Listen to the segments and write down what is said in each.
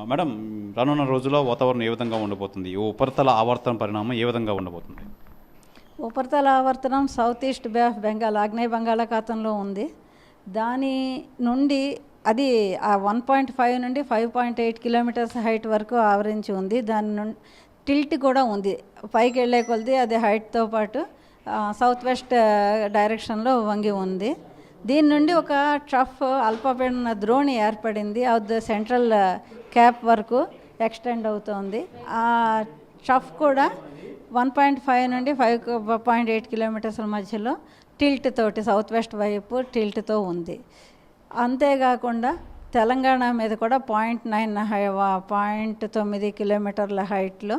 Madam, రానున్న రోజుల్లో వాతావరణం ఏ విధంగా ఉండబోతుంది? ఈ ఉపరితల ఆవర్తన పరిణామం ఏ విధంగా ఉండబోతుంది? ఉపరితల ఆవర్తనం south east bay of Bengal ఆగ్నేయ బంగాళాఖాతంలో ఉంది. దాని నుండి అది ఆ 1.5 నుండి 5.8 కిలోమీటర్స్ హైట్ వరకు ఆవరించి ఉంది. దాని నుండి టిల్ట్ కూడా ఉంది. పైకి వెళ్ళే కొలది అది హైట్తో పాటు సౌత్ వెస్ట్ డైరెక్షన్లో వంగి ఉంది. దీని నుండి ఒక ట్రఫ్ అల్పపీడన ద్రోణి ఏర్పడింది. అది సెంట్రల్ క్యాప్ వరకు ఎక్స్టెండ్ అవుతోంది. ఆ ట్రఫ్ కూడా 1.5 నుండి 5.8 కిలోమీటర్ల మధ్యలో టిల్ట్ తోటి సౌత్ వెస్ట్ వైపు టిల్ట్తో ఉంది. అంతేకాకుండా తెలంగాణ మీద కూడా 0.9 కిలోమీటర్ల హైట్లో,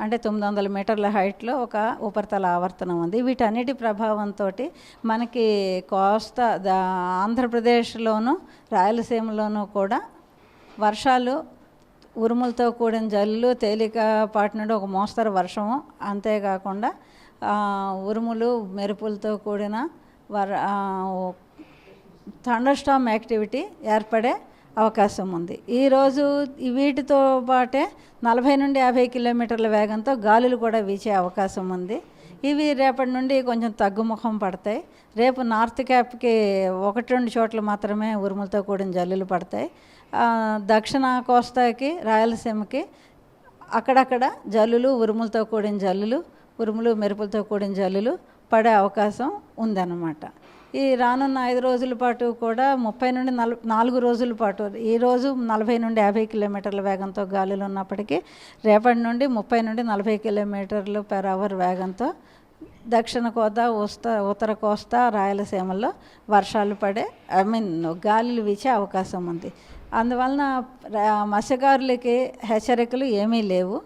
అంటే 900 మీటర్ల హైట్లో ఒక ఉపరితల ఆవర్తనం ఉంది. వీటన్నిటి ప్రభావంతో మనకి కోస్తా ఆంధ్రప్రదేశ్లోను రాయలసీమలోనూ కూడా వర్షాలు, ఉరుములతో కూడిన జల్లు, తేలికపాటి నుండి ఒక మోస్తరు వర్షము, అంతేకాకుండా ఉరుములు మెరుపులతో కూడిన థండర్ స్టార్మ్ యాక్టివిటీ ఏర్పడే అవకాశం ఉంది. ఈరోజు వీటితో పాటే 40 నుండి 50 కిలోమీటర్ల వేగంతో గాలులు కూడా వీచే అవకాశం ఉంది. ఇవి రేపటి నుండి కొంచెం తగ్గుముఖం పడతాయి. రేపు నార్త్ క్యాప్కి 1-2 చోట్ల మాత్రమే ఉరుములతో కూడిన జల్లులు పడతాయి. దక్షిణ కోస్తాకి, రాయలసీమకి అక్కడక్కడ జల్లులు, ఉరుములతో కూడిన జల్లులు, ఉరుములు మెరుపులతో కూడిన జల్లులు పడే అవకాశం ఉందన్నమాట. ఈ రానున్న 5 రోజుల పాటు కూడా 30 నుండి 4 రోజుల పాటు, ఈరోజు 40 నుండి 50 కిలోమీటర్ల వేగంతో గాలులు ఉన్నప్పటికీ రేపటి నుండి 30 నుండి 40 కిలోమీటర్లు పర్ అవర్ వేగంతో దక్షిణ కోస్తా, ఉత్తర కోస్తా, రాయలసీమల్లో వర్షాలు పడే గాలులు వీచే అవకాశం ఉంది. అందువలన మత్స్యకారులకి హెచ్చరికలు ఏమీ లేవు.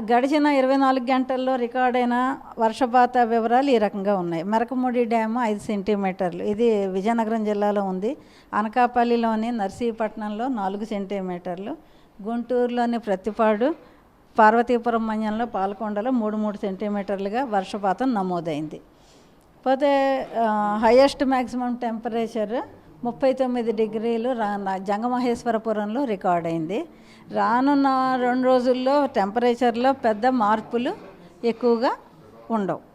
గడిచిన 24 గంటల్లో రికార్డైన వర్షపాత వివరాలు ఈ రకంగా ఉన్నాయి. మెరకముడి డ్యాము 5 సెంటీమీటర్లు, ఇది విజయనగరం జిల్లాలో ఉంది. అనకాపల్లిలోని నర్సీపట్నంలో 4 సెంటీమీటర్లు, గుంటూరులోని ప్రతిపాడు, పార్వతీపురం మన్యంలో పాలకొండలో 3 సెంటీమీటర్లుగా వర్షపాతం నమోదైంది. పోతే హైయెస్ట్ మ్యాక్సిమం టెంపరేచర్ 39 డిగ్రీలు జంగమహేశ్వరపురంలో రికార్డ్ అయింది. రానున్న 2 రోజుల్లో టెంపరేచర్లో పెద్ద మార్పులు ఎక్కువగా ఉండవు.